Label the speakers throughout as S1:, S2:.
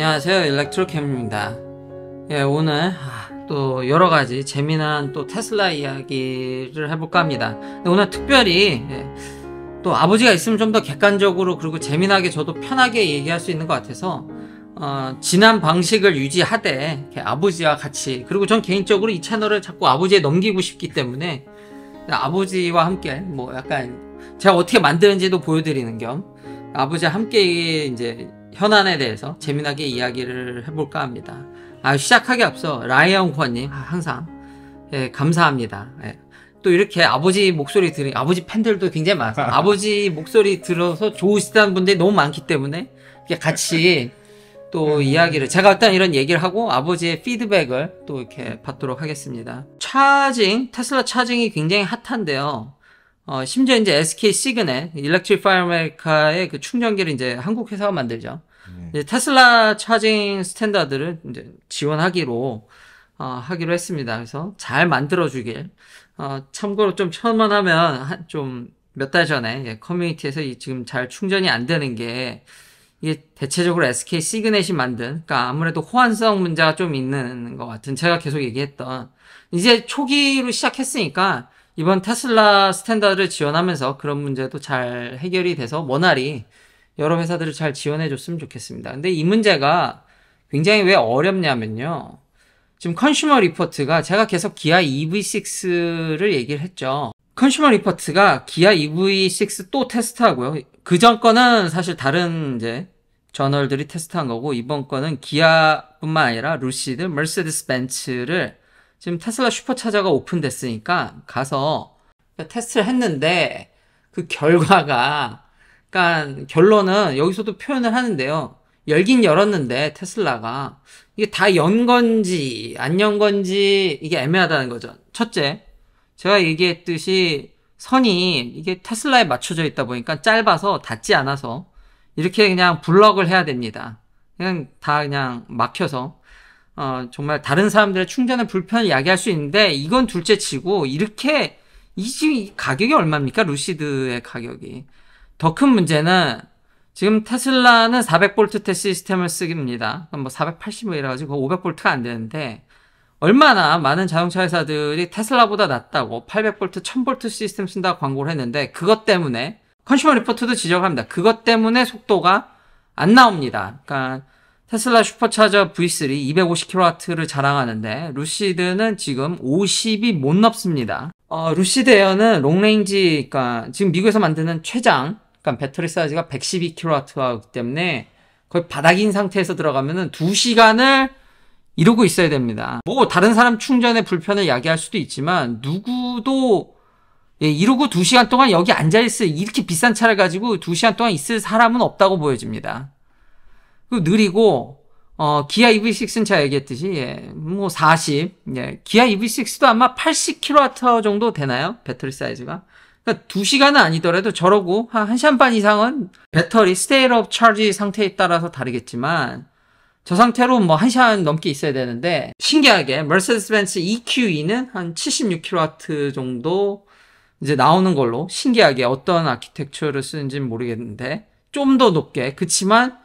S1: 안녕하세요, 일렉트로캠입니다. 예, 오늘 또 여러가지 재미난 또 테슬라 이야기를 해볼까 합니다. 오늘 특별히 또 아버지가 있으면 좀 더 객관적으로 그리고 재미나게 저도 편하게 얘기할 수 있는 것 같아서 지난 방식을 유지하되 이렇게 아버지와 같이, 그리고 전 개인적으로 이 채널을 자꾸 아버지에 넘기고 싶기 때문에 아버지와 함께 뭐 약간 제가 어떻게 만드는지도 보여드리는 겸 아버지와 함께 이제 현안에 대해서 재미나게 이야기를 해볼까 합니다. 시작하기 앞서 라이언 코어님 항상 감사합니다. 또 이렇게 아버지 목소리 아버지 팬들도 굉장히 많아서 아버지 목소리 들어서 좋으시다는 분들이 너무 많기 때문에 같이 또 이야기를, 제가 일단 이런 얘기를 하고 아버지의 피드백을 또 이렇게 받도록 하겠습니다. 테슬라 차징이 굉장히 핫한데요. 심지어 이제 SK 시그넷, Electrify America의 그 충전기를 이제 한국 회사가 만들죠. 이제 테슬라 차징 스탠다드를 이제 지원하기로 했습니다. 그래서 잘 만들어주길. 참고로 좀 첨언하면 좀 몇 달 전에 커뮤니티에서 지금 잘 충전이 안 되는 게 이게 대체적으로 SK 시그넷이 만든, 그러니까 아무래도 호환성 문제가 좀 있는 것 같은, 제가 계속 얘기했던, 이제 초기로 시작했으니까 이번 테슬라 스탠다드를 지원하면서 그런 문제도 잘 해결이 돼서 원활히 여러 회사들을 잘 지원해 줬으면 좋겠습니다. 근데 이 문제가 굉장히 왜 어렵냐면요, 지금 컨슈머 리포트가, 제가 계속 기아 EV6를 얘기를 했죠. 컨슈머 리포트가 기아 EV6 또 테스트하고요. 그 전 거는 사실 다른 이제 저널들이 테스트한 거고, 이번 거는 기아뿐만 아니라 루시드, 머세디스 벤츠를 지금 테슬라 슈퍼차저가 오픈됐으니까 가서 테스트를 했는데, 그 결과가, 그러니까 결론은 여기서도 표현을 하는데요. 열긴 열었는데 테슬라가 이게 다 연 건지 안 연 건지 이게 애매하다는 거죠. 첫째, 제가 얘기했듯이 선이 이게 테슬라에 맞춰져 있다 보니까 짧아서 닿지 않아서 이렇게 그냥 블럭을 해야 됩니다. 그냥 다 그냥 막혀서 정말 다른 사람들의 충전의 불편을 야기할 수 있는데, 이건 둘째 치고 이렇게 이 가격이 얼마입니까? 루시드의 가격이. 더 큰 문제는 지금 테슬라는 400V 테스트 시스템을 씁니다. 뭐 480뭐 이래가지고 500V가 안 되는데, 얼마나 많은 자동차 회사들이 테슬라보다 낫다고 800V, 1000V 시스템 쓴다고 광고를 했는데, 그것 때문에 컨슈머 리포트도 지적합니다. 그것 때문에 속도가 안 나옵니다. 그러니까 테슬라 슈퍼차저 V3 250kW를 자랑하는데 루시드는 지금 50이 못 넘습니다. 루시드 에어는 롱레인지, 그러니까 지금 미국에서 만드는 최장, 그러니까 배터리 사이즈가 112kWh이기 때문에 거의 바닥인 상태에서 들어가면은 2시간을 이러고 있어야 됩니다. 뭐 다른 사람 충전의 불편을 야기할 수도 있지만 누구도 이러고 2시간 동안 여기 앉아있을, 이렇게 비싼 차를 가지고 2시간 동안 있을 사람은 없다고 보여집니다. 그리고 느리고, 기아 EV6는 제가 얘기했듯이, 뭐 40, 기아 EV6도 아마 80kWh 정도 되나요? 배터리 사이즈가. 그러니까 2시간은 아니더라도 저러고 한 1시간 반 이상은 배터리 state of charge 상태에 따라서 다르겠지만, 저 상태로 뭐 1시간 넘게 있어야 되는데, 신기하게 머세디스 벤츠 EQE는 한 76kW 정도 이제 나오는 걸로, 신기하게 어떤 아키텍처를 쓰는지는 모르겠는데 좀 더 높게, 그치만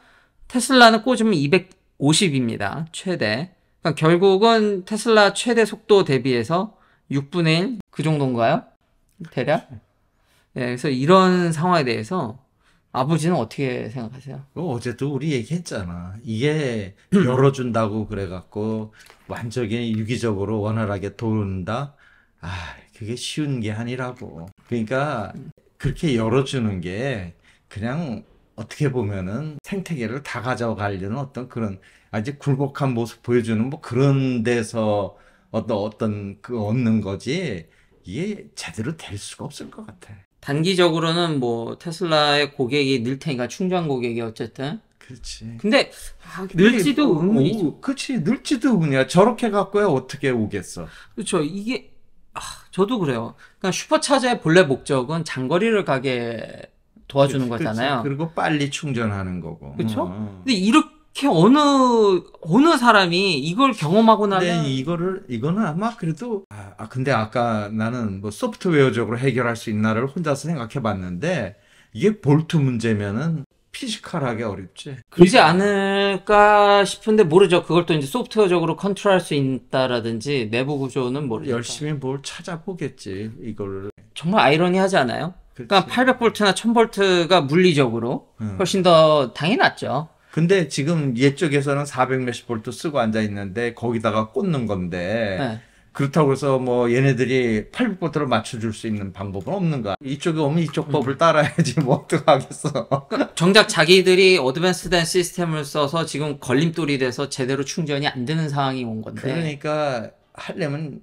S1: 테슬라는 꽂으면 250입니다. 최대. 그러니까 결국은 테슬라 최대 속도 대비해서 6분의 1 그 정도인가요? 대략? 그래서 이런 상황에 대해서 아버지는 어떻게 생각하세요?
S2: 어제도 우리 얘기했잖아. 이게 열어준다고 그래갖고 완전히 유기적으로 원활하게 도는다? 그게 쉬운 게 아니라고. 그러니까 그렇게 열어주는 게 그냥 어떻게 보면은 생태계를 다 가져가려는 어떤 그런 아주 굴복한 모습 보여주는 뭐 그런 데서 어떤 그 얻는 거지, 이게 제대로 될 수가 없을 것 같아.
S1: 단기적으로는 뭐 테슬라의 고객이 늘 테니까, 충전 고객이 어쨌든.
S2: 그렇지.
S1: 근데 늘지도 의문이죠.
S2: 그렇지, 늘지도 의문이야. 저렇게 갖고야 어떻게 오겠어.
S1: 그렇죠. 이게 저도 그래요. 그러니까 슈퍼차저의 본래 목적은 장거리를 가게 도와주는 거잖아요.
S2: 그리고 빨리 충전하는 거고.
S1: 그렇죠? 근데 이렇게 어느 사람이 이걸 경험하고 나면,
S2: 이거는 아마 그래도 근데 아까 나는 뭐 소프트웨어적으로 해결할 수 있나를 혼자서 생각해 봤는데, 이게 볼트 문제면은 피지컬하게 어렵지.
S1: 그러지 않을까 싶은데 모르죠. 그걸 또 이제 소프트웨어적으로 컨트롤할 수 있다라든지 내부 구조는 모르죠.
S2: 열심히 뭘 찾아보겠지, 이거를.
S1: 정말 아이러니하지 않아요?
S2: 그치.
S1: 그러니까 800V나 1000V가 물리적으로 훨씬 더 당연히 낫죠.
S2: 근데 지금 얘쪽에서는 400 몇십 볼트 쓰고 앉아 있는데 거기다가 꽂는 건데
S1: 네.
S2: 그렇다고 해서 뭐 얘네들이 800 볼트를 맞춰줄 수 있는 방법은 없는가? 이쪽에 오면 이쪽 법을 따라야지 뭐 어떡하겠어.
S1: 정작 자기들이 어드밴스된 시스템을 써서 지금 걸림돌이 돼서 제대로 충전이 안 되는 상황이 온 건데.
S2: 그러니까 하려면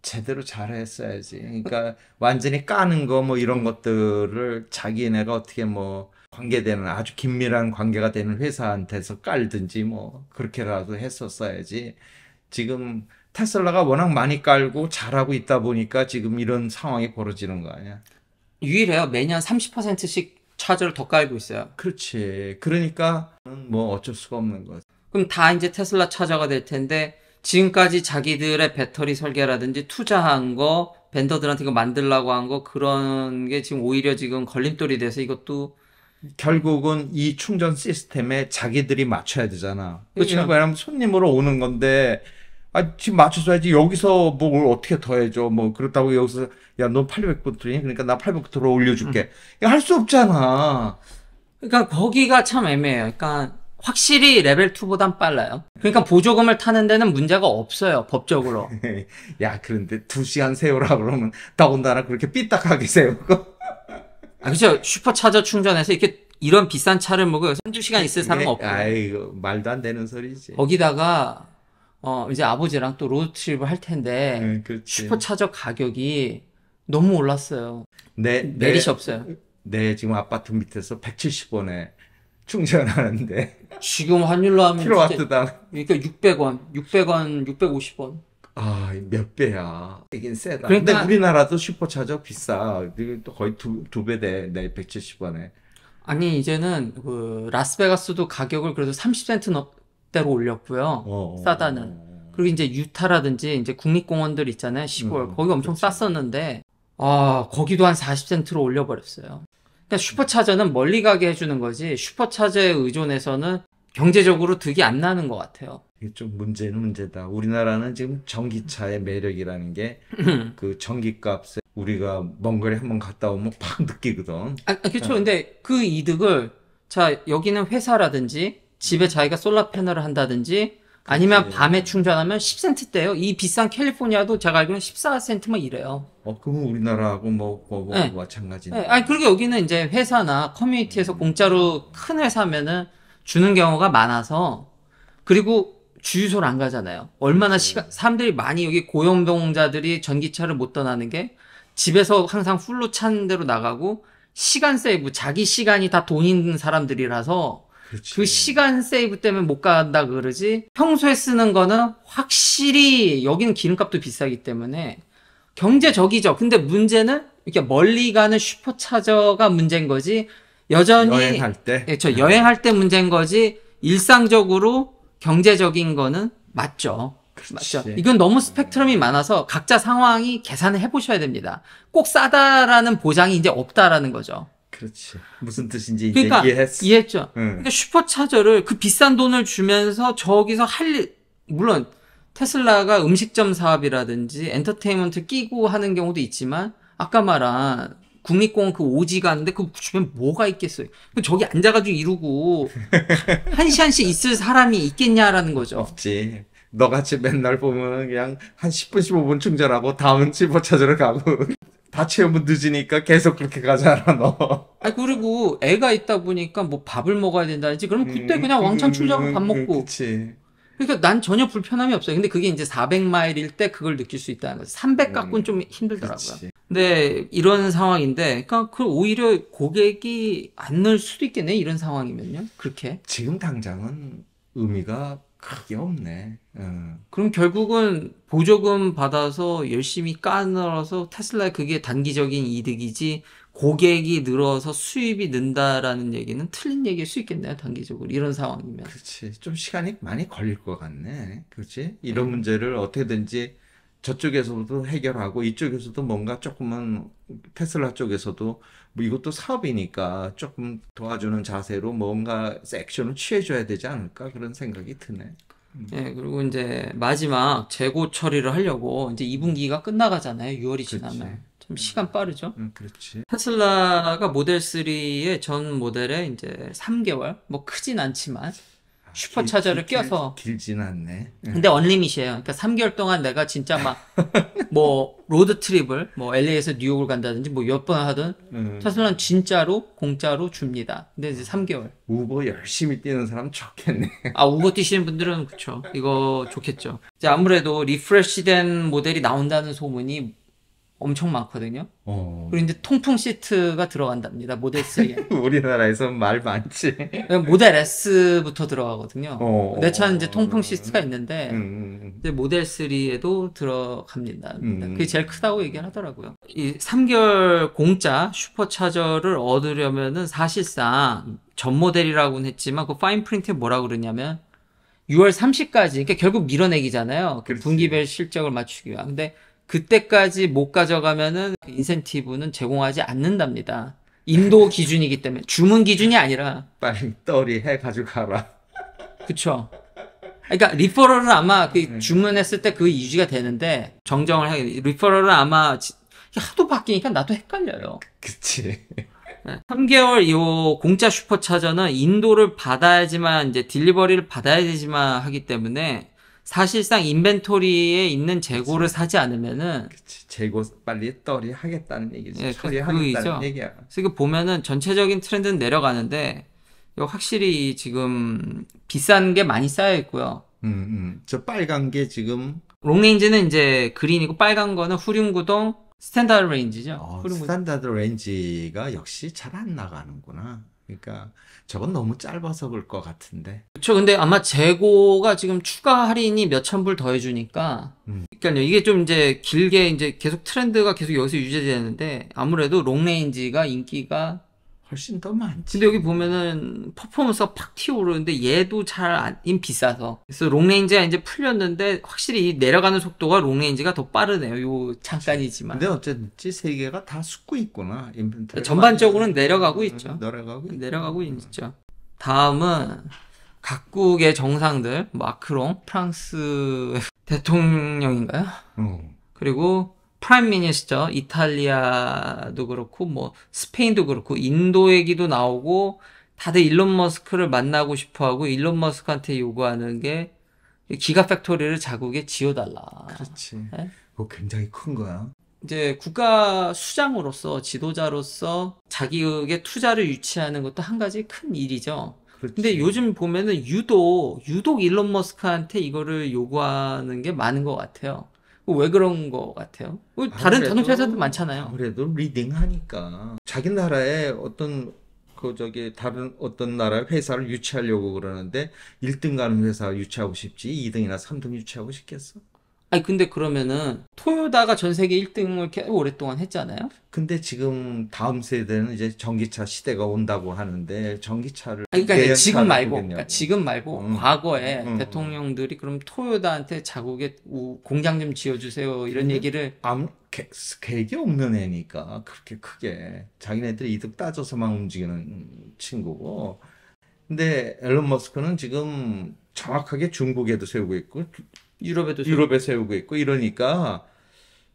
S2: 제대로 잘했어야지. 그러니까 완전히 까는 거 뭐 이런 것들을 자기네가 어떻게 뭐 관계되는 아주 긴밀한 관계가 되는 회사한테서 깔든지 뭐 그렇게라도 했었어야지. 지금 테슬라가 워낙 많이 깔고 잘하고 있다 보니까 지금 이런 상황이 벌어지는 거 아니야.
S1: 유일해요. 매년 30%씩 차저를 더 깔고 있어요.
S2: 그렇지. 그러니까 뭐 어쩔 수가 없는 거지.
S1: 그럼 다 이제 테슬라 차저가 될 텐데 지금까지 자기들의 배터리 설계라든지 투자한 거, 벤더들한테 이거 만들라고 한 거 그런 게 지금 오히려 지금 걸림돌이 돼서 이것도
S2: 결국은 이 충전 시스템에 자기들이 맞춰야 되잖아.
S1: 그렇죠.
S2: 왜냐면 손님으로 오는 건데, 아, 지금 맞춰줘야지. 여기서 뭘 어떻게 더 해줘. 뭐, 그렇다고 여기서, 야, 너 800볼트니? 그러니까 나 800볼트로 올려줄게. 이거 할 수 없잖아.
S1: 그러니까 거기가 참 애매해요. 그러니까 확실히 레벨 2보단 빨라요. 그러니까 보조금을 타는 데는 문제가 없어요. 법적으로.
S2: 야, 그런데 2시간 세우라 그러면 더군다나 그렇게 삐딱하게 세우고.
S1: 아, 그죠. 슈퍼차저 충전해서 이렇게 이런 비싼 차를 먹고 여기서 한두 시간 있을 사람은 없고.
S2: 아이고, 말도 안 되는 소리지.
S1: 거기다가, 이제 아버지랑 또 로드트립을 할 텐데,
S2: 그렇지.
S1: 슈퍼차저 가격이 너무 올랐어요. 메릿이 없어요.
S2: 내 지금 아파트 밑에서 170원에 충전하는데.
S1: 지금 환율로 하면
S2: 킬로와트당.
S1: 그러니까 600원, 650원.
S2: 아, 몇 배야. 이긴 세다.
S1: 그러니까-
S2: 근데 우리나라도 슈퍼차저 비싸. 이게 또 거의 두 배 돼. 내 170원에.
S1: 아니, 이제는 그 라스베가스도 가격을 그래도 30센트대로 올렸고요. 싸다는. 그리고 이제 유타라든지 이제 국립공원들 있잖아요. 시골. 거기 엄청
S2: 그렇죠.
S1: 쌌었는데, 거기도 한 40센트로 올려버렸어요. 그러니까 슈퍼차저는 멀리 가게 해주는 거지, 슈퍼차저에 의존해서는 경제적으로 득이 안 나는 것 같아요.
S2: 이게 좀 문제는 문제다. 우리나라는 지금 전기차의 매력이라는 게 그 전기값에 우리가 먼 거리 한번 갔다 오면 팍 느끼거든.
S1: 그렇죠. 근데 그 이득을, 자, 여기는 회사라든지, 집에 자기가 솔라 패널을 한다든지, 아니면
S2: 그치.
S1: 밤에 충전하면 10센트대요. 이 비싼 캘리포니아도 제가 알기로는 14센트 막 이래요.
S2: 그러면 우리나라하고
S1: 네.
S2: 마찬가지네.
S1: 네, 아니, 그리고 여기는 이제 회사나 커뮤니티에서 공짜로 큰 회사면은 주는 경우가 많아서, 그리고 주유소를 안 가잖아요. 얼마나 사람들이 많이 여기 고연봉자들이 전기차를 못 떠나는 게 집에서 항상 풀로 찬 대로 나가고 시간 세이브, 자기 시간이 다 돈 있는 사람들이라서
S2: 그렇지.
S1: 그 시간 세이브 때문에 못 간다 그러지. 평소에 쓰는 거는 확실히 여기는 기름값도 비싸기 때문에 경제적이죠. 근데 문제는 이렇게 멀리 가는 슈퍼차저가 문제인 거지. 여전히
S2: 여행할 때.
S1: 예, 저 여행할 때 문제인 거지. 일상적으로 경제적인 거는 맞죠.
S2: 그렇지.
S1: 맞죠. 이건 너무 스펙트럼이 많아서 각자 상황이 계산을 해보셔야 됩니다. 꼭 싸다라는 보장이 이제 없다라는 거죠.
S2: 그렇지. 무슨 뜻인지 이제
S1: 그러니까
S2: 이해했어.
S1: 이해했죠.
S2: 응.
S1: 그러니까 슈퍼차저를 그 비싼 돈을 주면서 저기서 물론 테슬라가 음식점 사업이라든지 엔터테인먼트 끼고 하는 경우도 있지만 아까 말한 국립공원 그 오지 가는데 그 주변에 뭐가 있겠어요. 저기 앉아가지고 이러고 한 시간씩 있을 사람이 있겠냐라는 거죠.
S2: 없지. 너같이 맨날 보면 그냥 한 10분, 15분 충전하고 다음은 슈퍼차저를 가고 다 채우면 늦으니까 계속 그렇게 가잖아, 너.
S1: 그리고 애가 있다 보니까 뭐 밥을 먹어야 된다든지 그러면 그때 그냥 왕창 충전하고 밥 먹고.
S2: 그치.
S1: 그러니까 난 전혀 불편함이 없어요. 근데 그게 이제 400마일일 때 그걸 느낄 수 있다는 거죠. 300 갖고는 좀 힘들더라고요.
S2: 그치.
S1: 근데 이런 상황인데, 그러니까 그 오히려 고객이 안 늘 수도 있겠네. 이런 상황이면요. 그렇게.
S2: 지금 당장은 의미가 크게 없네.
S1: 그럼 결국은 보조금 받아서 열심히 까늘어서 테슬라에 그게 단기적인 이득이지 고객이 늘어서 수입이 는다라는 얘기는 틀린 얘기일 수 있겠네요. 단기적으로. 이런 상황이면.
S2: 그렇지. 좀 시간이 많이 걸릴 것 같네. 그렇지? 이런 문제를 어떻게든지 저쪽에서도 해결하고 이쪽에서도 뭔가 조금은 테슬라 쪽에서도 뭐 이것도 사업이니까 조금 도와주는 자세로 뭔가 액션을 취해줘야 되지 않을까 그런 생각이 드네.
S1: 예, 그리고 이제 마지막 재고 처리를 하려고 이제 2분기가 끝나가잖아요. 6월이
S2: 그렇지.
S1: 지나면. 좀 시간 빠르죠.
S2: 그렇지.
S1: 테슬라가 모델 3의 전 모델에 이제 3개월, 뭐 크진 않지만 슈퍼차저를 껴서.
S2: 길진 않네.
S1: 근데 언리밋이에요. 그러니까 3개월 동안 내가 진짜 막 뭐 로드 트립을 뭐 LA에서 뉴욕을 간다든지 뭐 몇 번 하든 테슬라는 진짜로 공짜로 줍니다. 근데 이제 3개월.
S2: 우버 열심히 뛰는 사람 좋겠네.
S1: 아, 우버 뛰시는 분들은 그쵸. 이거 좋겠죠. 이제 아무래도 리프레시된 모델이 나온다는 소문이 엄청 많거든요. 그리고 이제 통풍 시트가 들어간답니다. 모델 3에.
S2: 우리나라에서 말 많지.
S1: 모델 S부터 들어가거든요.
S2: 어.
S1: 내 차는 이제 통풍 시트가 있는데
S2: 음.
S1: 이제 모델 3에도 들어갑니다. 그게 제일 크다고 얘기를 하더라고요. 이 3개월 공짜 슈퍼차저를 얻으려면은 사실상 전 모델이라고는 했지만 그 파인 프린트에 뭐라 그러냐면 6월 30까지 그러니까 결국 밀어내기잖아요. 그
S2: 그렇지.
S1: 분기별 실적을 맞추기 위한. 근데 그때까지 못 가져가면은 그 인센티브는 제공하지 않는답니다. 인도 기준이기 때문에 주문 기준이 아니라.
S2: 빨리 떨이 해 가져가라.
S1: 그쵸. 그러니까 리퍼럴은 아마 그 주문했을 때 그 유지가 되는데 정정을 하게 리퍼럴은 아마 하도 바뀌니까 나도 헷갈려요.
S2: 그치.
S1: 3개월 이 공짜 슈퍼차저는 인도를 받아야지만 이제 딜리버리를 받아야 되지만 하기 때문에 사실상 인벤토리에 있는 재고를 사지 않으면은
S2: 그치. 재고 빨리 떨이 하겠다는 얘기지.
S1: 예,
S2: 처리하겠다는
S1: 그거이죠.
S2: 얘기야.
S1: 그래서 이거 보면은 전체적인 트렌드는 내려가는데 이거 확실히 지금 비싼 게 많이 쌓여 있고요.
S2: 저 빨간 게 지금
S1: 롱레인지는 이제 그린이고 빨간 거는 후륜구동 스탠다드 레인지죠. 후륜구동.
S2: 스탠다드 레인지가 역시 잘 안 나가는구나. 그러니까 저건 너무 짧아서 그럴 것 같은데.
S1: 그렇죠. 근데 아마 재고가 지금 추가 할인이 몇천 불 더 해주니까. 그러니까요. 이게 좀 이제 길게 이제 계속 트렌드가 계속 여기서 유지되는데 아무래도 롱레인지가 인기가
S2: 훨씬 더 많지.
S1: 근데 여기 보면은 퍼포먼스가 팍 튀어오르는데 얘도 잘 안 비싸서. 그래서 롱레인지가 이제 풀렸는데 확실히 내려가는 속도가 롱레인지가 더 빠르네요. 요 잠깐이지만.
S2: 근데 어쨌든지 세 개가 다 숙고 있구나. 인벤토리.
S1: 전반적으로는 내려가고 있죠.
S2: 내려가고
S1: 있죠. 다음은 각국의 정상들, 마크롱, 프랑스 대통령인가요? 그리고 프라임 미니스터, 이탈리아도 그렇고, 뭐, 스페인도 그렇고, 인도 얘기도 나오고, 다들 일론 머스크를 만나고 싶어 하고, 일론 머스크한테 요구하는 게, 기가 팩토리를 자국에 지어달라.
S2: 그렇지.
S1: 네?
S2: 그거 굉장히 큰 거야.
S1: 이제 국가 수장으로서, 지도자로서 자기의 투자를 유치하는 것도 한 가지 큰 일이죠.
S2: 그렇지.
S1: 근데 요즘 보면은 유독 일론 머스크한테 이거를 요구하는 게 많은 것 같아요. 왜 그런 것 같아요? 다른 자동차 회사도 많잖아요.
S2: 아무래도 리딩하니까 자기 나라에 다른 어떤 나라의 회사를 유치하려고 그러는데 1등 가는 회사 유치하고 싶지 2등이나 3등 유치하고 싶겠어?
S1: 아니 근데 그러면은 토요다가 전 세계 1등을 계속 오랫동안 했잖아요.
S2: 근데 지금 다음 세대는 이제 전기차 시대가 온다고 하는데 전기차를
S1: 그러니까 지금
S2: 내연차를
S1: 말고 과거에 대통령들이 그럼 토요다한테 자국에 공장 좀 지어주세요 이런 얘기를
S2: 계획이 없는 애니까 그렇게 크게 자기네들이 이득 따져서만 움직이는 친구고. 근데 앨런 머스크는 지금 정확하게 중국에도 세우고 있고 유럽에 세우고 있고 이러니까.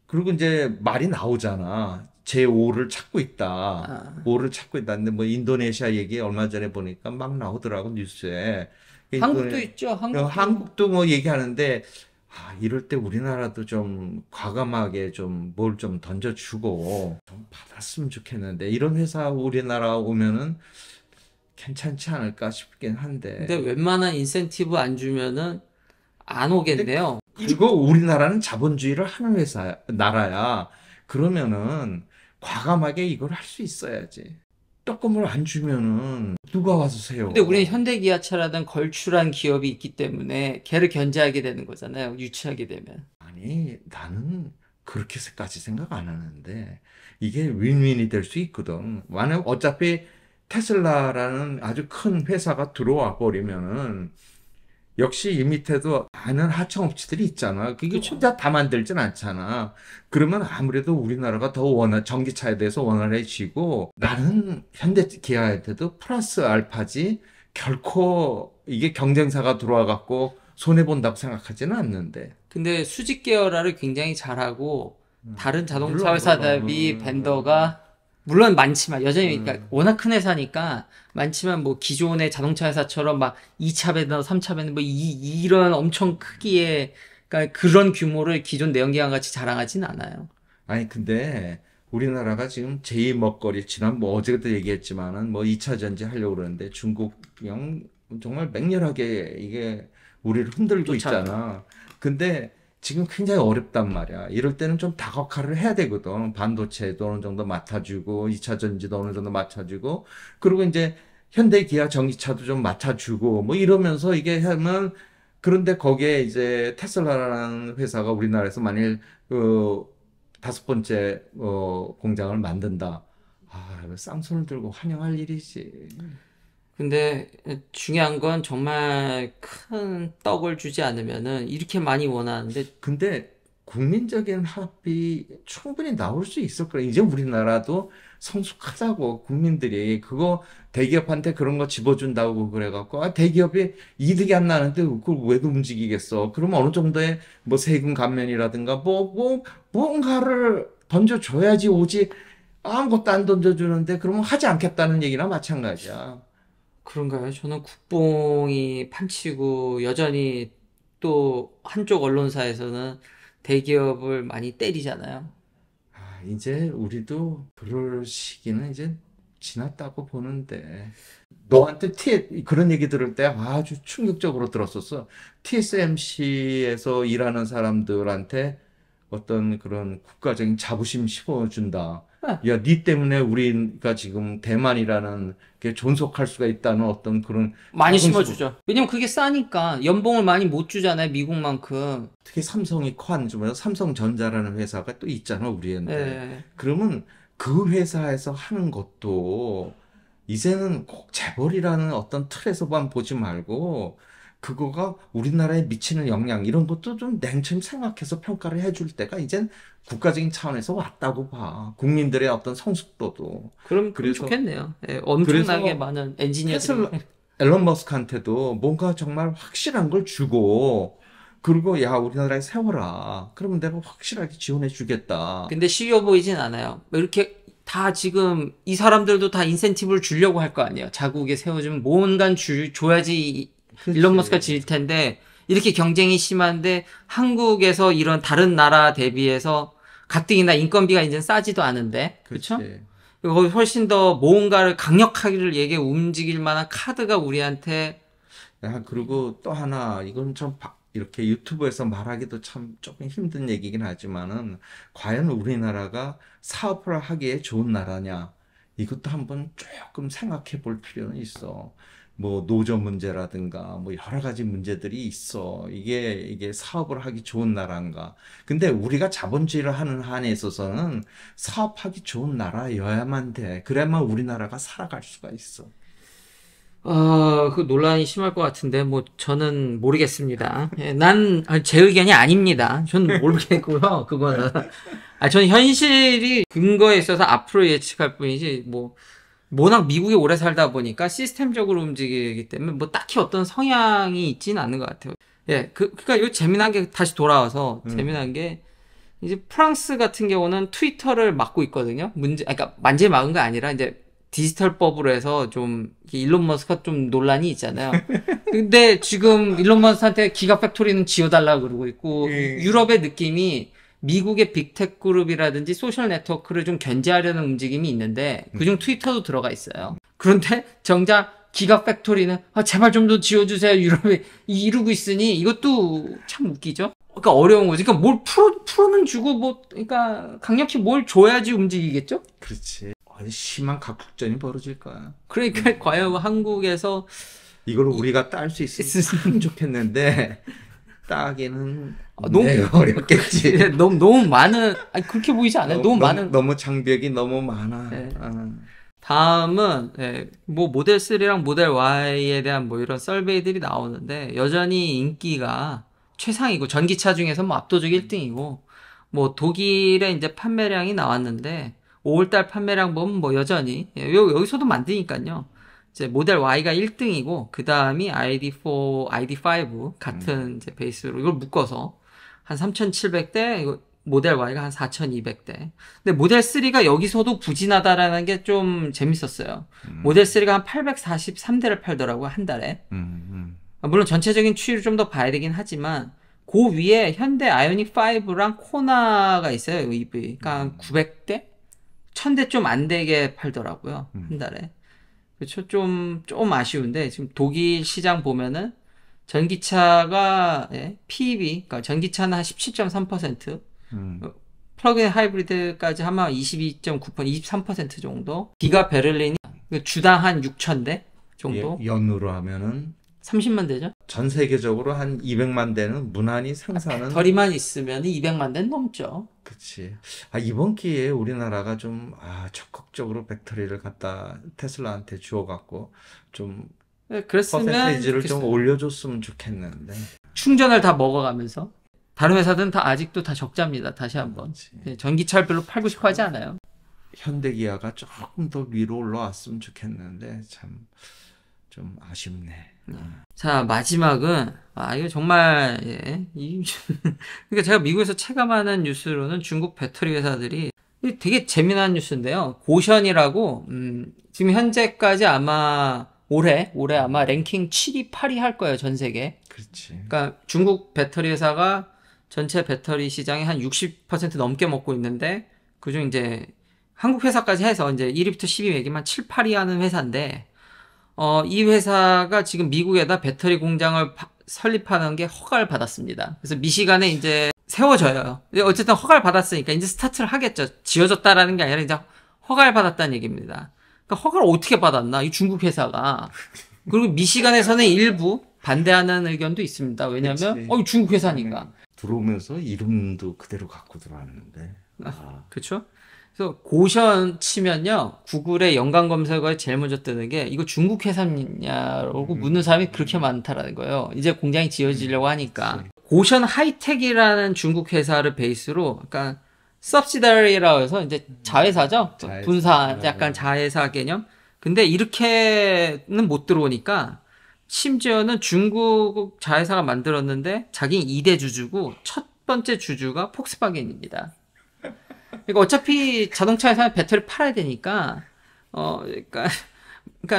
S2: 그리고 이제 말이 나오잖아. 제5를 찾고 있다. 5를 찾고 있다. 근데 뭐 인도네시아 얘기 얼마 전에 보니까 막 나오더라고 뉴스에.
S1: 한국도 있죠.
S2: 한국도 뭐 얘기하는데 이럴 때 우리나라도 좀 과감하게 좀 뭘 좀 던져주고 좀 받았으면 좋겠는데 이런 회사 우리나라 오면은 괜찮지 않을까 싶긴 한데.
S1: 근데 웬만한 인센티브 안 주면은 안 오겠네요.
S2: 그리고 우리나라는 자본주의를 하는 나라야. 그러면은 과감하게 이걸 할 수 있어야지. 떡금을 안 주면은 누가 와서 세요?
S1: 근데 우리는 현대기아차라든 걸출한 기업이 있기 때문에 걔를 견제하게 되는 거잖아요. 유치하게 되면.
S2: 아니, 나는 그렇게까지 생각 안 하는데 이게 윈윈이 될 수 있거든. 만약 어차피 테슬라라는 아주 큰 회사가 들어와 버리면은 역시 이 밑에도 많은 하청업체들이 있잖아. 그게
S1: 그쵸.
S2: 혼자 다 만들진 않잖아. 그러면 아무래도 우리나라가 더 전기차에 대해서 원활해지고, 나는 현대 기아한테도 플러스 알파지 결코 이게 경쟁사가 들어와 갖고 손해 본다고 생각하지는 않는데.
S1: 근데 수직 계열화를 굉장히 잘하고 다른 자동차
S2: 물론
S1: 회사 대비 벤더가 물론 많지만 여전히 그러니까 워낙 큰 회사니까 많지만 뭐 기존의 자동차 회사처럼 막 2차 벤더, 3차 벤더 뭐 이런 엄청 크기의 그러니까 그런 규모를 기존 내연기관 같이 자랑하진 않아요.
S2: 아니 근데 우리나라가 지금 제2 먹거리 지난 뭐 어제도 얘기했지만은 뭐 2차 전지 하려고 그러는데 중국형 정말 맹렬하게 이게 우리를 흔들고
S1: 쫓아가.
S2: 있잖아. 근데 지금 굉장히 어렵단 말이야. 이럴 때는 좀 다각화를 해야 되거든. 반도체도 어느 정도 맡아주고 2차 전지도 어느 정도 맡아주고 그리고 이제 현대 기아 전기차도 좀 맡아주고 뭐 이러면서 이게 하면 그런데 거기에 이제 테슬라라는 회사가 우리나라에서 만일 그 5번째 공장을 만든다. 아, 쌍손을 들고 환영할 일이지.
S1: 근데 중요한 건 정말 큰 떡을 주지 않으면은 이렇게 많이 원하는데
S2: 근데 국민적인 합의 충분히 나올 수 있을 거야. 이제 우리나라도 성숙하자고 국민들이 그거 대기업한테 그런 거 집어준다고 그래갖고 대기업이 이득이 안 나는데 그걸 왜 움직이겠어? 그러면 어느 정도의 뭐 세금 감면이라든가 뭔가를 던져줘야지 오지 아무것도 안 던져주는데 그러면 하지 않겠다는 얘기나 마찬가지야.
S1: 그런가요? 저는 국뽕이 판치고 여전히 또 한쪽 언론사에서는 대기업을 많이 때리잖아요.
S2: 이제 우리도 그럴 시기는 이제 지났다고 보는데 너한테 그런 얘기 들을 때 아주 충격적으로 들었었어. TSMC에서 일하는 사람들한테 어떤 그런 국가적인 자부심 심어준다.
S1: 네,
S2: 야, 니 때문에 우리가 지금 대만이라는 게 존속할 수가 있다는 어떤 그런
S1: 많이
S2: 자긍심.
S1: 심어주죠. 왜냐면 그게 싸니까 연봉을 많이 못 주잖아요, 미국만큼.
S2: 특히 삼성이 커 앉으면서 삼성전자라는 회사가 또 있잖아, 우리한테.
S1: 예.
S2: 그러면 그 회사에서 하는 것도 이제는 꼭 재벌이라는 어떤 틀에서만 보지 말고 그거가 우리나라에 미치는 영향 이런 것도 좀 냉철히 생각해서 평가를 해줄 때가 이젠 국가적인 차원에서 왔다고 봐. 국민들의 어떤 성숙도도.
S1: 그럼
S2: 그래서
S1: 좋겠네요. 예, 엄청나게
S2: 그래서
S1: 많은 엔지니어들이.
S2: 테슬라 앨런 머스크한테도 뭔가 정말 확실한 걸 주고 그리고 야 우리나라에 세워라. 그러면 내가 확실하게 지원해 주겠다.
S1: 근데 쉬워 보이진 않아요. 뭐 이렇게 다 지금 이 사람들도 다 인센티브를 주려고 할 거 아니에요. 자국에 세워주면 뭔가 줘야지 일론 머스크가
S2: 그렇지.
S1: 질 텐데 이렇게 경쟁이 심한데 한국에서 이런 다른 나라 대비해서 가뜩이나 인건비가 이제 싸지도 않은데 그렇죠?
S2: 그렇지.
S1: 거기 훨씬 더 뭔가를 강력하기를 얘기 움직일 만한 카드가 우리한테
S2: 야, 그리고 또 하나, 이건 좀 이렇게 유튜브에서 말하기도 참 조금 힘든 얘기긴 하지만은, 과연 우리나라가 사업을 하기에 좋은 나라냐? 이것도 한번 조금 생각해 볼 필요는 있어. 뭐, 노조 문제라든가, 뭐, 여러 가지 문제들이 있어. 이게 사업을 하기 좋은 나라인가? 근데 우리가 자본주의를 하는 한에 있어서는 사업하기 좋은 나라여야만 돼. 그래야만 우리나라가 살아갈 수가 있어.
S1: 그 논란이 심할 것 같은데, 뭐, 저는 모르겠습니다. 예, 제 의견이 아닙니다. 저는 모르겠고요, 그거는. 저는 현실이 근거에 있어서 앞으로 예측할 뿐이지, 뭐, 워낙 미국에 오래 살다 보니까 시스템적으로 움직이기 때문에, 뭐, 딱히 어떤 성향이 있지는 않는 것 같아요. 예, 그니까 이거 재미난 게 다시 돌아와서, 재미난 게, 이제 프랑스 같은 경우는 트위터를 막고 있거든요. 그러니까 만재 막은 거 아니라 이제 디지털법으로 해서 좀 일론 머스크가 좀 논란이 있잖아요. 근데 지금 일론 머스크한테 기가 팩토리는 지어달라고 그러고 있고 유럽의 느낌이 미국의 빅테크 그룹이라든지 소셜 네트워크를 좀 견제하려는 움직임이 있는데 그중 트위터도 들어가 있어요. 그런데 정작 기가 팩토리는 제발 좀 더 지어주세요. 유럽이 이루고 있으니 이것도 참 웃기죠. 그러니까 어려운 거지. 그러니까 뭘 풀어는 주고 뭐 그러니까 강력히 뭘 줘야지 움직이겠죠?
S2: 그렇지. 아주 심한 각국전이 벌어질 거야.
S1: 그러니까 과연 한국에서
S2: 이걸 우리가 딸 수 있으면 좋겠는데 따기는
S1: 너무
S2: 어렵겠지.
S1: 너무 많은 그렇게 보이지 않아요? 너무 많은.
S2: 너무 장벽이 너무 많아.
S1: 네. 다음은 뭐 모델 3랑 모델 Y에 대한 뭐 이런 설베이들이 나오는데 여전히 인기가 최상이고 전기차 중에서 뭐 압도적 1등이고 뭐 독일의 이제 판매량이 나왔는데 5월달 판매량 보면 뭐 여전히 여기서도 만드니까요. 이제 모델 Y가 1등이고 그 다음이 ID4, ID5 같은 이제 베이스로 이걸 묶어서 한 3,700대, 이거 모델 Y가 한 4,200대. 근데 모델 3가 여기서도 부진하다라는 게 좀 재밌었어요. 모델 3가 한 843대를 팔더라고요, 한 달에. 물론 전체적인 추이를 좀 더 봐야 되긴 하지만 그 위에 현대 아이오닉 5랑 코나가 있어요, EV. 그러니까 한 900대? 1000대 좀 안 되게 팔더라고요, 한 달에. 그렇죠. 좀 아쉬운데, 지금 독일 시장 보면은, 전기차가, PEV, 그러니까 전기차는 한 17.3%, 플러그인 하이브리드까지 하면 22.9%, 23% 정도, 기가 베를린이 주당 한 6,000대 정도?
S2: 연으로 하면은,
S1: 30만 대죠?
S2: 전 세계적으로 한 200만 대는 무난히 생산은.
S1: 배터리만 있으면 200만 대는 넘죠.
S2: 그치. 이번 기회에 우리나라가 좀, 적극적으로 배터리를 갖다 테슬라한테 주워갖고, 좀,
S1: 그랬으면.
S2: 퍼센테이지를 좀 올려줬으면 좋겠는데.
S1: 충전을 다 먹어가면서. 다른 회사들은 다 아직도 다 적자입니다. 다시 한번. 전기차를 별로 팔고 싶어 하지 않아요.
S2: 현대기아가 조금 더 위로 올라왔으면 좋겠는데, 참, 좀 아쉽네.
S1: 자, 마지막은, 이거 정말, 그러니까 제가 미국에서 체감하는 뉴스로는 중국 배터리 회사들이 되게 재미난 뉴스인데요. 고션이라고, 지금 현재까지 아마, 올해 아마 랭킹 7위, 8위 할 거예요, 전 세계.
S2: 그렇지.
S1: 그러니까 중국 배터리 회사가 전체 배터리 시장의 한 60% 넘게 먹고 있는데, 그중 이제 한국 회사까지 해서 이제 1위부터 10위 매기만 7, 8위 하는 회사인데, 이 회사가 지금 미국에다 배터리 공장을 설립하는 게 허가를 받았습니다. 그래서 미시간에 이제 세워져요. 어쨌든 허가를 받았으니까 이제 스타트를 하겠죠. 지어졌다라는 게 아니라 이제 허가를 받았다는 얘기입니다. 그러니까 허가를 어떻게 받았나? 이 중국 회사가. 그리고 미시간에서는 일부 반대하는 의견도 있습니다. 왜냐면, 중국 회사니까.
S2: 들어오면서 이름도 그대로 갖고 들어왔는데.
S1: 그렇죠? 그래서 고션 치면요, 구글의 연관 검색어에 제일 먼저 뜨는 게 이거 중국 회사냐라고 묻는 사람이 그렇게 많다라는 거예요. 이제 공장이 지어지려고 하니까. 고션 하이텍이라는 중국 회사를 베이스로, 약간 subsidiary라고 해서 이제 자회사죠. 분사, 약간 자회사 개념. 근데 이렇게는 못 들어오니까 심지어는 중국 자회사가 만들었는데 자기 2대 주주고 첫 번째 주주가 폭스바겐입니다. 그러니까 어차피 자동차 회사는 배터리 팔아야 되니까, 그러니까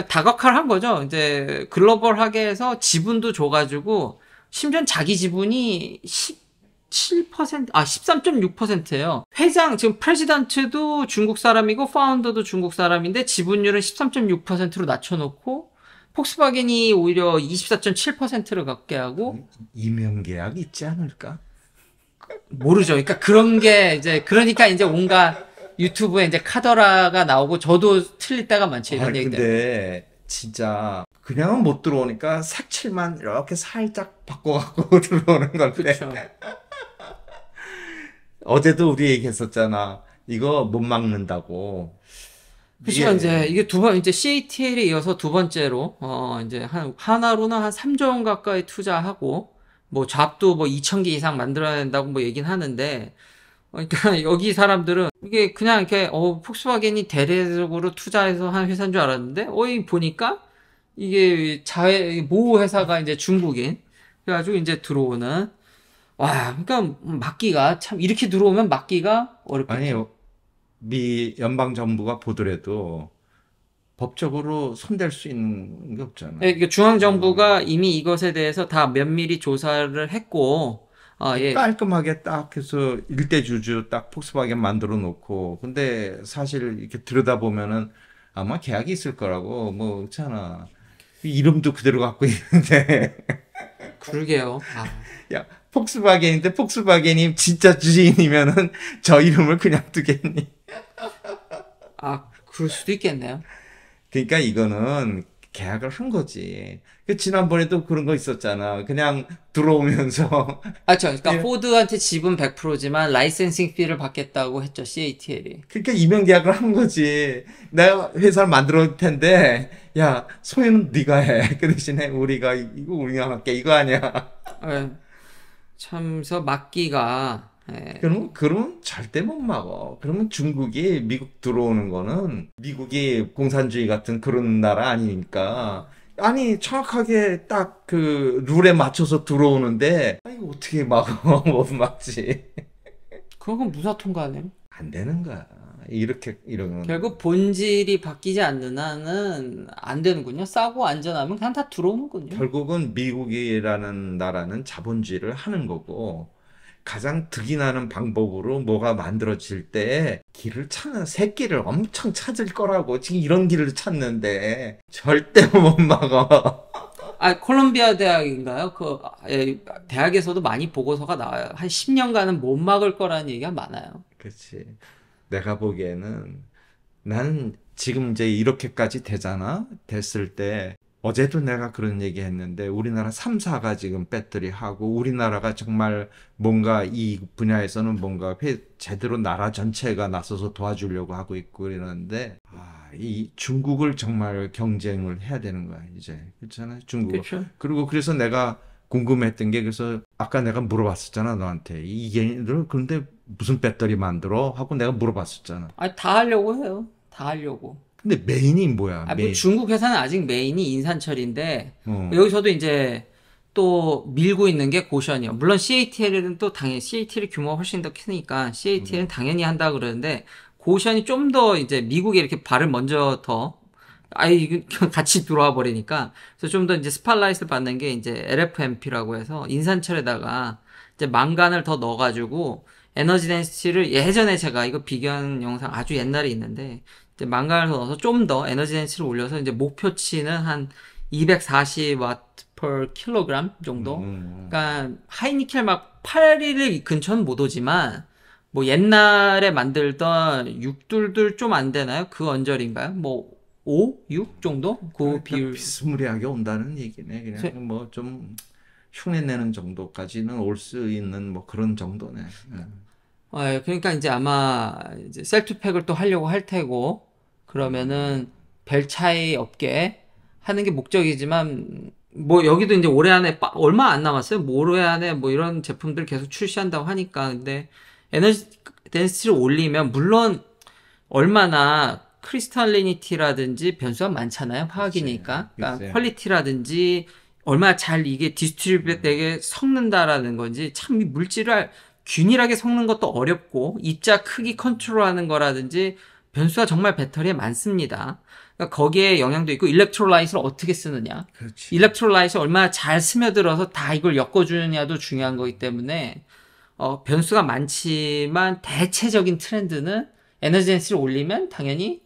S1: 다각화를 한 거죠. 이제 글로벌하게 해서 지분도 줘가지고, 심지어 자기 지분이 13.6%예요. 회장, 지금 프레지던트도 중국 사람이고, 파운더도 중국 사람인데, 지분율은 13.6%로 낮춰놓고, 폭스바겐이 오히려 24.7%를 갖게 하고,
S2: 임명계약 있지 않을까?
S1: 모르죠. 그러니까 그런 게 이제 그러니까 이제 온갖 유튜브에 이제 카더라가 나오고 저도 틀릴 때가 많죠. 이런 얘기들.
S2: 근데 진짜 그냥은 못 들어오니까 색칠만 이렇게 살짝 바꿔갖고 들어오는 건데.
S1: 그렇죠.
S2: 어제도 우리 얘기했었잖아. 이거 못 막는다고.
S1: 그렇죠. 이제 이게 이제 CATL에 이어서 두 번째로 이제 하나로는 한 3조 원 가까이 투자하고. 뭐 잡도 뭐 2,000개 이상 만들어야 된다고 뭐 얘긴 하는데, 그러니까 여기 사람들은 이게 그냥 이렇게 폭스바겐이 대대적으로 투자해서 한 회사인 줄 알았는데, 보니까 이게 모 회사가 이제 중국인 그래가지고 이제 들어오는. 그러니까 막기가 참 이렇게 들어오면 막기가 어렵겠죠.
S2: 아니, 미 연방 정부가 보더라도 법적으로 손댈 수 있는 게 없잖아.
S1: 그러니까 중앙정부가 이미 이것에 대해서 다 면밀히 조사를 했고,
S2: 깔끔하게 딱 해서 일대 주주 딱 폭스바겐 만들어 놓고, 근데 사실 이렇게 들여다보면은 아마 계약이 있을 거라고, 뭐, 그렇잖아. 이름도 그대로 갖고 있는데.
S1: 그러게요.
S2: 야, 폭스바겐인데 폭스바겐이 진짜 주인이면은 저 이름을 그냥 두겠니?
S1: 그럴 수도 있겠네요.
S2: 그러니까 이거는 계약을 한 거지. 지난번에도 그런 거 있었잖아. 그냥 들어오면서.
S1: 그러니까 포드한테 지분 100%지만 라이센싱 피를 받겠다고 했죠, CATL이.
S2: 그러니까 임용 계약을 한 거지. 내가 회사를 만들어 올 텐데, 야, 소유는 네가 해. 그 대신에 우리가 이거 운영할게. 이거 아니야.
S1: 참서 막기가 예.
S2: 그러면 절대 못 막어. 그러면 중국이 미국 들어오는 거는 미국이 공산주의 같은 그런 나라 아니니까. 아니, 정확하게 딱 그 룰에 맞춰서 들어오는데, 아니, 어떻게 막어? 못 막지.
S1: 그건 무사 통과네요.
S2: 안 되는 거야. 이러면.
S1: 결국 본질이 바뀌지 않는 한은 안 되는군요. 싸고 안전하면 그냥 다 들어오는군요.
S2: 결국은 미국이라는 나라는 자본주의를 하는 거고, 가장 득이 나는 방법으로 뭐가 만들어질 때 새길을 엄청 찾을 거라고 지금 이런 길을 찾는데 절대 못 막아.
S1: 아, 콜롬비아 대학인가요? 대학에서도 많이 보고서가 나와요. 한 10년간은 못 막을 거라는 얘기가 많아요.
S2: 그렇지. 내가 보기에는 나는 지금 이제 이렇게까지 됐을 때 어제도 내가 그런 얘기 했는데 우리나라 3사가 지금 배터리 하고 우리나라가 정말 뭔가 이 분야에서는 뭔가 제대로 나라 전체가 나서서 도와주려고 하고 있고 이러는데 이 중국을 정말 경쟁을 해야 되는 거야 이제. 그렇잖아요, 중국.
S1: 그렇죠.
S2: 그리고 그래서 내가 궁금했던 게 그래서 아까 내가 물어봤었잖아 너한테 이게들 그런데 무슨 배터리 만들어 하고 내가 물어봤었잖아.
S1: 아니, 다 하려고 해요. 다 하려고.
S2: 근데 메인이 뭐야?
S1: 아, 뭐 중국 회사는 아직 메인이 인산철인데
S2: 어.
S1: 여기서도 이제 또 밀고 있는 게 고션이요. 물론 CATL은 또 당연히 CATL 규모가 훨씬 더 크니까 CATL은 당연히 한다 그러는데 고션이 좀 더 이제 미국에 이렇게 발을 먼저 더 아예 이거 같이 들어와 버리니까 그래서 좀 더 이제 스팟라이트를 받는 게 이제 LFMP라고 해서 인산철에다가 이제 망간을 더 넣어가지고 에너지 덴시티를 예전에 제가 이거 비교한 영상 아주 옛날에 있는데 이제 망간을 더 넣어서 좀 더 에너지 덴시티를 올려서 이제 목표치는 한 240W per 킬로그램 정도. 그러니까 하이니켈 막 8일 근처는 못 오지만 뭐 옛날에 만들던 6둘둘 좀 안 되나요? 그 언저리인가요? 뭐 5, 6 정도? 그 비율.
S2: 비스무리하게 온다는 얘기네. 그냥 뭐 좀 흉내내는 정도까지는 올 수 있는 뭐 그런 정도네.
S1: 그러니까 이제 아마 이제 셀투팩을 또 하려고 할 테고 그러면은 별 차이 없게 하는 게 목적이지만 뭐 여기도 이제 올해 안에 얼마 안 남았어요. 뭐 올해 안에 뭐 이런 제품들 계속 출시한다고 하니까 근데 에너지 덴시티를 올리면 물론 얼마나 크리스탈리니티라든지 변수가 많잖아요. 화학이니까. 그러니까 퀄리티라든지 얼마나 잘 이게 디스트리뷰 되게 섞는다라는 건지 참 이 물질을 균일하게 섞는 것도 어렵고 입자 크기 컨트롤하는 거라든지 변수가 정말 배터리에 많습니다. 그러니까 거기에 영향도 있고 일렉트롤라이트를 어떻게 쓰느냐.
S2: 그렇지.
S1: 일렉트롤라이트를 얼마나 잘 스며들어서 다 이걸 엮어주느냐도 중요한 거기 때문에 변수가 많지만 대체적인 트렌드는 에너지 덴시티를 올리면 당연히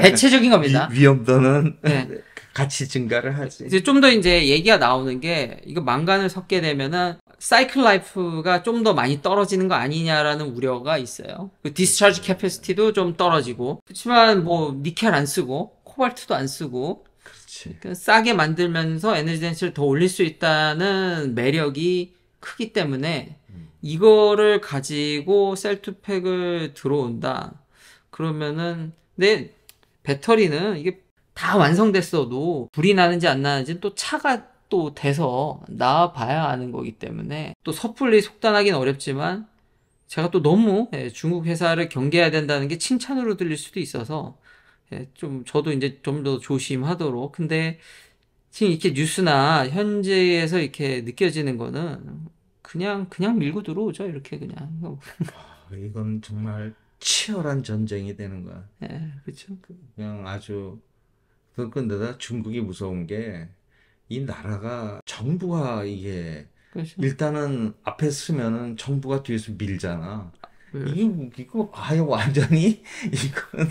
S1: 대체적인 겁니다.
S2: 위험도는
S1: 네.
S2: 같이 증가를 하지.
S1: 이제 좀 더 이제 얘기가 나오는 게 이거 망간을 섞게 되면은 사이클 라이프가 좀 더 많이 떨어지는 거 아니냐라는 우려가 있어요. 그 디스차지 캐패시티도 좀 떨어지고 그렇지만 뭐 니켈 안 쓰고 코발트도 안 쓰고
S2: 그렇지.
S1: 싸게 만들면서 에너지 덴시티를 더 올릴 수 있다는 매력이 크기 때문에 이거를 가지고 셀투팩을 들어온다. 그러면은 내 배터리는 이게 다 완성됐어도 불이 나는지 안 나는지 또 차가 또 돼서 나와봐야 아는 거기 때문에 또 섣불리 속단하기는 어렵지만 제가 또 너무 중국 회사를 경계해야 된다는 게 칭찬으로 들릴 수도 있어서 좀 저도 이제 좀 더 조심하도록. 근데 지금 이렇게 뉴스나 현지에서 이렇게 느껴지는 거는 그냥 밀고 들어오죠. 이렇게 그냥.
S2: 이건 정말 치열한 전쟁이 되는 거야.
S1: 그렇죠.
S2: 그냥 아주 그런데다 중국이 무서운 게 이 나라가 정부가 이게
S1: 그렇죠.
S2: 일단은 앞에 서면은 정부가 뒤에서 밀잖아. 이거 아예 완전히 이건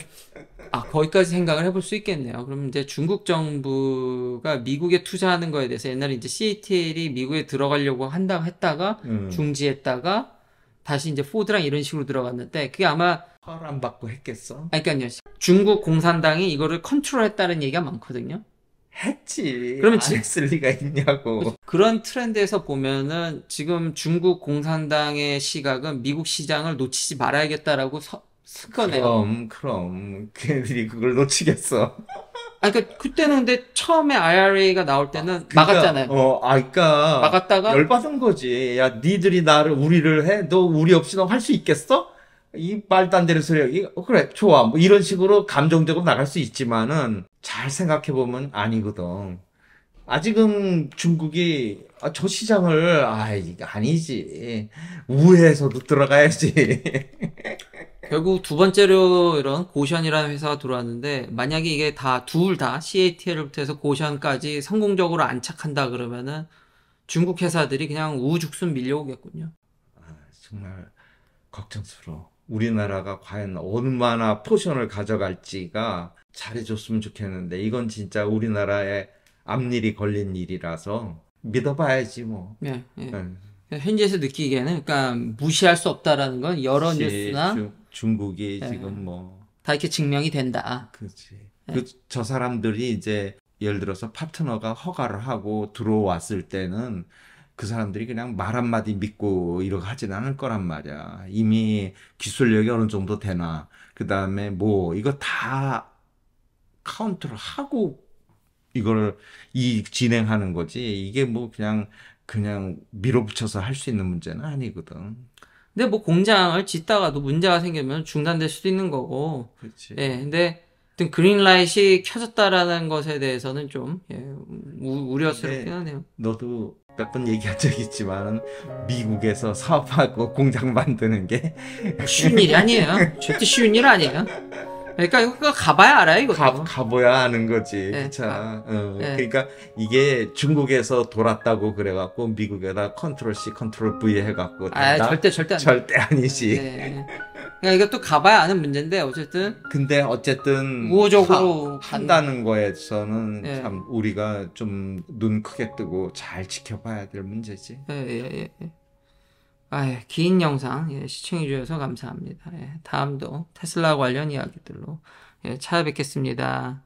S1: 거기까지 생각을 해볼 수 있겠네요. 그럼 이제 중국 정부가 미국에 투자하는 거에 대해서 옛날에 이제 CATL이 미국에 들어가려고 했다가 중지했다가 다시 이제 포드랑 이런 식으로 들어갔는데 그게 아마
S2: 허를 안 받고 했겠어?
S1: 그러니까요. 중국 공산당이 이거를 컨트롤했다는 얘기가 많거든요.
S2: 했지.
S1: 그러면
S2: 안 했을 리가 있냐고.
S1: 그런 트렌드에서 보면은 지금 중국 공산당의 시각은 미국 시장을 놓치지 말아야겠다라고 쓴 거네요.
S2: 그럼 걔들이 그걸 놓치겠어.
S1: 그러니까 그때는 근데 처음에 IRA가 나올 때는
S2: 그러니까,
S1: 막았잖아요.
S2: 그러니까
S1: 막았다가
S2: 열받은 거지. 야, 니들이 나를 우리를 해? 너 우리 없이 너 할 수 있겠어? 이 말도 안 되는 소리야. 그래, 좋아. 뭐 이런 식으로 감정적으로 나갈 수 있지만은 잘 생각해 보면 아니거든. 아직은 중국이 저 시장을 이거 아니지. 우회해서도 들어가야지.
S1: 결국 두 번째로 이런 고션이라는 회사가 들어왔는데 만약에 이게 둘 다 CATL부터 해서 고션까지 성공적으로 안착한다 그러면은 중국 회사들이 그냥 우후죽순 밀려오겠군요.
S2: 정말 걱정스러워. 우리나라가 과연 얼마나 포션을 가져갈지가 잘해줬으면 좋겠는데 이건 진짜 우리나라의 앞일이 걸린 일이라서 믿어봐야지 뭐.
S1: 예, 예.
S2: 응.
S1: 현지에서 느끼기에는 그러니까 무시할 수 없다라는 건 여러 뉴스나
S2: 중국이
S1: 예,
S2: 지금 뭐
S1: 다 이렇게 증명이 된다.
S2: 그렇지.
S1: 예.
S2: 저 사람들이 이제 예를 들어서 파트너가 허가를 하고 들어왔을 때는 그 사람들이 그냥 말 한마디 믿고 이러고 하진 않을 거란 말이야. 이미 기술력이 어느 정도 되나. 그 다음에 뭐 이거 다 카운트를 하고 이걸 진행하는 거지. 이게 뭐 그냥 밀어붙여서 할 수 있는 문제는 아니거든.
S1: 근데 뭐 공장을 짓다가도 문제가 생기면 중단될 수도 있는 거고.
S2: 그렇지.
S1: 예, 근데 하여튼 그린라이트이 켜졌다라는 것에 대해서는 좀 우려스럽긴
S2: 네.
S1: 하네요.
S2: 너도 몇 번 얘기한 적 있지만은 미국에서 사업하고 공장 만드는 게
S1: 쉬운 일이 아니에요. 절대 쉬운 일 아니에요. 그러니까 이거 가봐야 알아요, 이것도.
S2: 가봐야 아는 거지.
S1: 예,
S2: 그쵸?
S1: 예.
S2: 그러니까 이게 중국에서 돌았다고 그래갖고 미국에다 컨트롤 C, 컨트롤 V 해갖고 된다?
S1: 절대 안 돼.
S2: 절대 아니지.
S1: 예. 그러니까 이것도 가봐야 아는 문제인데 어쨌든
S2: 근데 어쨌든
S1: 우호적으로
S2: 한다는 거에서는
S1: 예.
S2: 참 우리가 좀 눈 크게 뜨고 잘 지켜봐야 될 문제지.
S1: 예. 긴 영상 시청해 주셔서 감사합니다. 다음도 테슬라 관련 이야기들로 찾아뵙겠습니다.